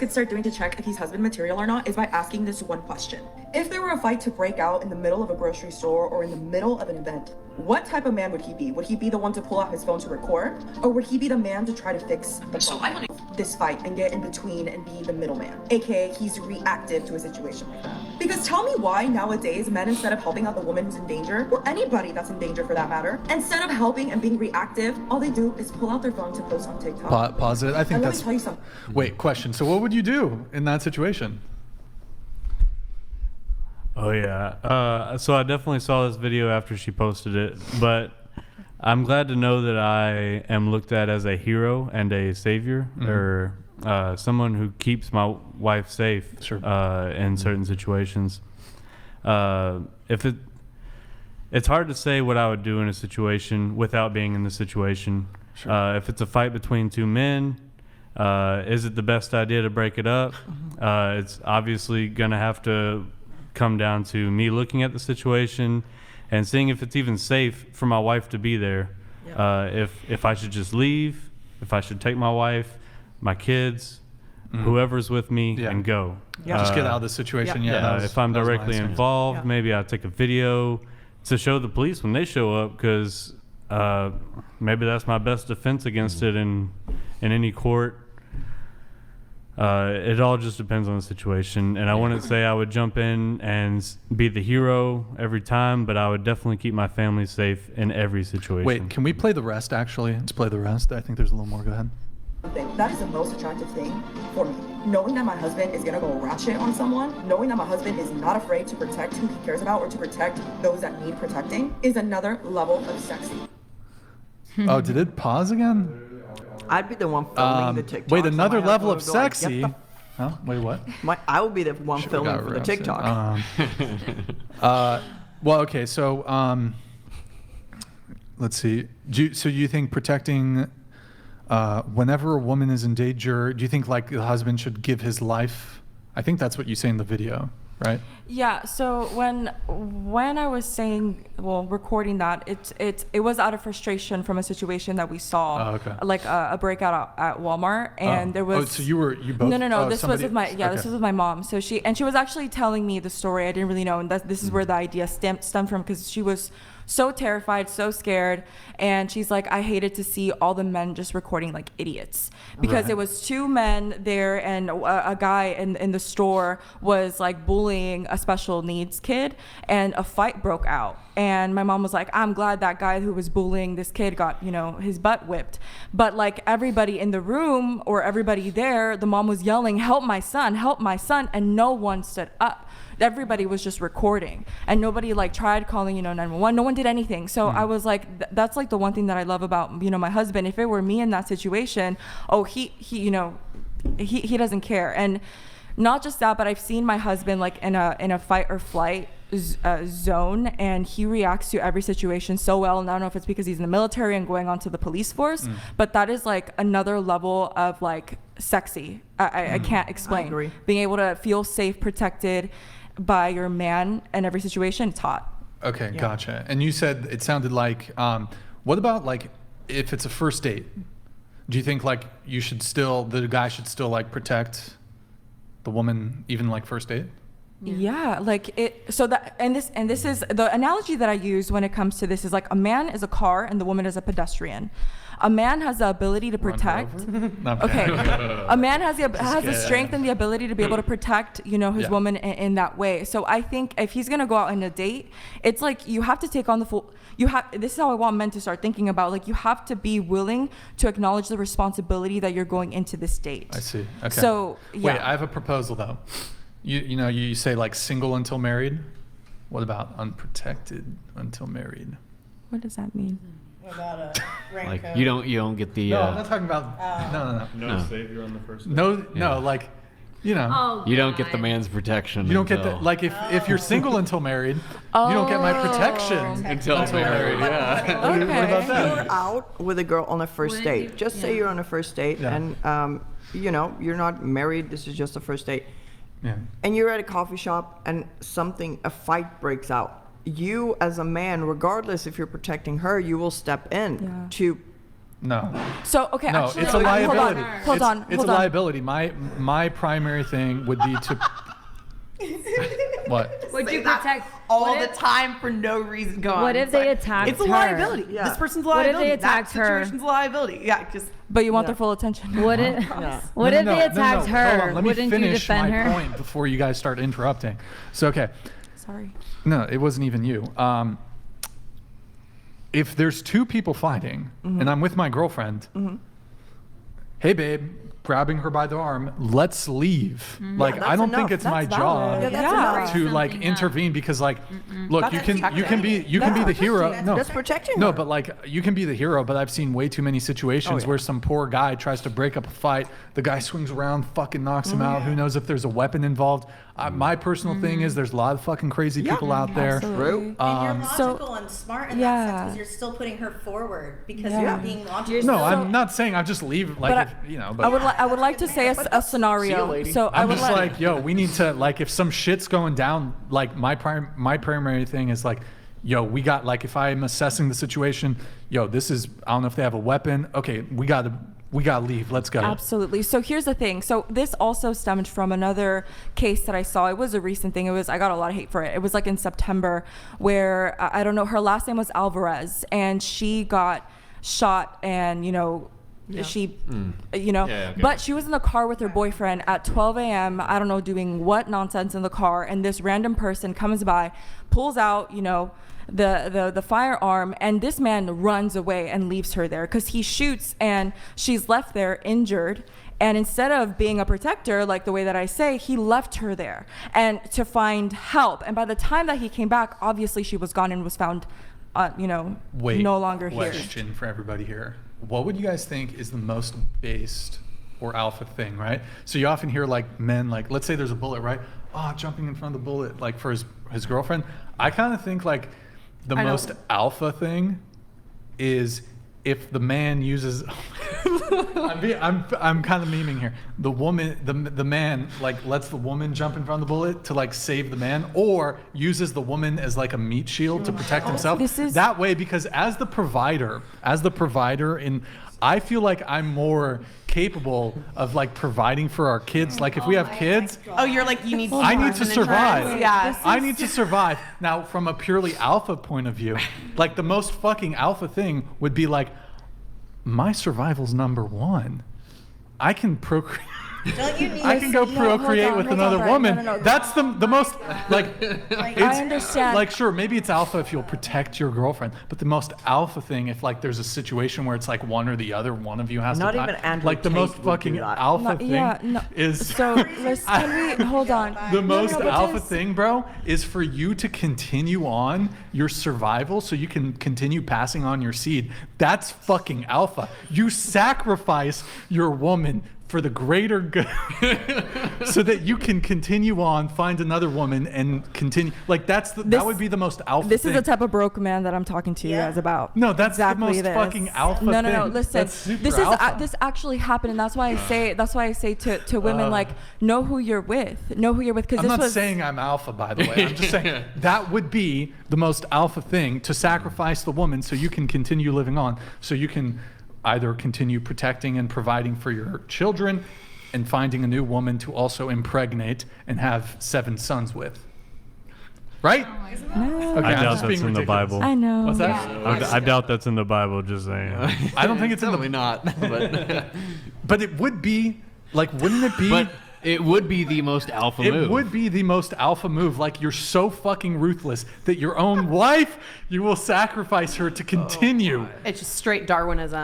could start doing to check if he's husband material or not is by asking this one question. If there were a fight to break out in the middle of a grocery store or in the middle of an event, what type of man would he be? Would he be the one to pull out his phone to record? Or would he be the man to try to fix this fight and get in between and be the middleman? AKA, he's reactive to a situation like that. Because tell me why nowadays men, instead of helping out the woman who's in danger, or anybody that's in danger for that matter, instead of helping and being reactive, all they do is pull out their phone to post on TikTok. Pause it. I think and that's... Let me tell you something. Wait, question. So what would you do in that situation? Oh yeah. So I definitely saw this video after she posted it, but I'm glad to know that I am looked at as a hero and a savior, or someone who keeps my wife safe in certain situations. It's hard to say what I would do in a situation without being in the situation. If it's a fight between two men, is it the best idea to break it up? It's obviously gonna have to come down to me looking at the situation and seeing if it's even safe for my wife to be there. If I should just leave, if I should take my wife, my kids, whoever's with me, and go. Just get out of the situation. If I'm directly involved, maybe I'll take a video to show the police when they show up, because maybe that's my best defense against it in any court. It all just depends on the situation, and I wouldn't say I would jump in and be the hero every time, but I would definitely keep my family safe in every situation. Wait, can we play the rest, actually? Let's play the rest. I think there's a little more. Go ahead. That is the most attractive thing for me. Knowing that my husband is gonna go ratchet on someone, knowing that my husband is not afraid to protect who he cares about or to protect those that need protecting, is another level of sexy. Oh, did it pause again? I'd be the one filming the TikTok. Wait, another level of sexy? Huh? Wait, what? I would be the one filming for the TikTok. Well, okay, so let's see. So you think protecting, whenever a woman is in danger, do you think like the husband should give his life? I think that's what you say in the video, right? Yeah. So when I was saying, recording that, it was out of frustration from a situation that we saw, like a breakout at Walmart, and there was. Oh, so you both? No. This was with my this was with my mom. So she was actually telling me the story. I didn't really know, and this is where the idea stemmed from, because she was so terrified, so scared, and she's like, I hated to see all the men just recording like idiots, because it was two men there, and a guy in the store was like bullying a special needs kid, and a fight broke out. And my mom was like, I'm glad that guy who was bullying this kid got, his butt whipped. But like everybody in the room or everybody there, the mom was yelling, help my son, and no one stood up. Everybody was just recording, and nobody like tried calling 911. No one did anything. So I was like, that's like the one thing that I love about my husband. If it were me in that situation, he doesn't care. And not just that, but I've seen my husband like in a fight or flight zone, and he reacts to every situation so well. And I don't know if it's because he's in the military and going on to the police force, but that is like another level of like sexy. I can't explain. I agree. Being able to feel safe, protected by your man in every situation, it's hot. Okay, gotcha. And you said it sounded like, what about like if it's a first date? Do you think like the guy should still like protect the woman even like first date? Yeah, like it. So that and this is the analogy that I use when it comes to this is like a man is a car and the woman is a pedestrian. A man has the ability to protect. Okay, a man has the strength and the ability to be able to protect, his woman in that way. So I think if he's gonna go out on a date, it's like you have to take on the full. This is how I want men to start thinking about. Like you have to be willing to acknowledge the responsibility that you're going into this date. I see. Okay. So yeah. Wait, I have a proposal though. You say like single until married. What about unprotected until married? What does that mean? About a raincoat. Like you don't get the. No, I'm not talking about. No. Savior on the first date. No, like, you don't get the man's protection. You don't get the like if you're single until married, you don't get my protection until married. Yeah. Okay. What about that? You're out with a girl on a first date. Just say you're on a first date, and you're not married. This is just a first date. Yeah. And you're at a coffee shop, and a fight breaks out. You as a man, regardless if you're protecting her, you will step in to No. So okay, No, actually, it's a liability. Hold on. It's a liability. My primary thing would be to. What? Would you protect all the time for no reason? Go on. What if they attacked It's a her? liability. Yeah. This person's a What if liability. they attacked that her? situation's a liability. Yeah, just But you want their full attention. What if Yeah. what if they attacked Hold her? on, let me Wouldn't you finish defend my her? point before you guys start interrupting. So, okay. Sorry. No, it wasn't even you. If there's two people fighting and I'm with my girlfriend, hey, babe, grabbing her by the arm, let's leave. Like, Yeah, I don't that's think enough. it's my That's job valid. Yeah, that's Yeah. enough. to like Something intervene because like look That's you can protecting. be the hero. No, That's protecting no, her. but like you can be the hero, but I've seen way too many situations Oh, yeah. where some poor guy tries to break up a fight, the guy swings around, fucking knocks him out, who knows if there's a weapon involved. My personal thing is there's a lot of fucking crazy people out there. Absolutely. And you're So- logical and smart in yeah. that sense because you're still putting her forward because Yeah. you're being logical. No, So- I'm not saying I'm just leave like But if, you know, but I would like to say a scenario. lady. So I I'm would just like, like, yo, we need to like if some shit's going down, like my primary thing is like, yo, we got like if I'm assessing the situation, yo, this is I don't know if they have a weapon. Okay, we gotta leave. Let's go. Absolutely. So here's the thing. So this also stemmed from another case that I saw. It was a recent thing. I got a lot of hate for it. It was like in September where I don't know, her last name was Alvarez and she got shot and, she, Yeah, okay. but she was in the car with her boyfriend at 12 a.m. I don't know, doing what nonsense in the car. And this random person comes by, pulls out, the firearm, and this man runs away and leaves her there because he shoots and she's left there injured. And instead of being a protector, like the way that I say, he left her there and to find help. And by the time that he came back, obviously she was gone and was found, Wait, no longer here. question for everybody here. What would you guys think is the most based or alpha thing, right? So you often hear like men, like let's say there's a bullet, right? Oh, jumping in front of the bullet, like for his girlfriend. I kind of think like the most alpha thing is if the man uses I'm kind of memeing here. The woman, the man, like lets the woman jump in front of the bullet to like save the man, or uses the woman as like a meat shield to protect himself. That way, because as the provider, I feel like I'm more capable of like providing for our kids. Like if we have kids, oh, you're like you need. I need to an survive. insurance. Yeah. I need to survive. Now, from a purely alpha point of view, like the most fucking alpha thing would be like, my survival's number one. I can procreate. Don't you need I can go procreate with another woman. No. That's the most like. I understand. Like sure, maybe it's alpha if you'll protect your girlfriend, but the most alpha thing if like there's a situation where it's like one or the other, one of you has Not to. even Andrew like the Tate most would fucking do that. alpha thing is. So can we hold on? The most but alpha this- thing, bro, is for you to continue on your survival so you can continue passing on your seed. That's fucking alpha. You sacrifice your woman for the greater good so that you can continue on, find another woman and continue. Like that would be the most alpha This thing. is the type of broke man that I'm talking to you guys about. No, that's exactly the most this. fucking alpha No. thing. Listen, That's super this is alpha. this actually happened, and that's why I say to women like know who you're with, because I'm not saying I'm alpha, by the way. I'm just saying that would be the most alpha thing, to sacrifice the woman so you can continue living on, so you can either continue protecting and providing for your children and finding a new woman to also impregnate and have 7 sons with. Right? No. Okay, I I'm doubt just that's being in the ridiculous. Bible. I know. What's that? I doubt that's in the Bible, just saying. I don't think it's in the. Definitely not. But But it would be like, wouldn't it be? but it would be the most alpha It move. would be the most alpha move. Like you're so fucking ruthless that your own wife, you will sacrifice her to continue. It's just straight Darwinism.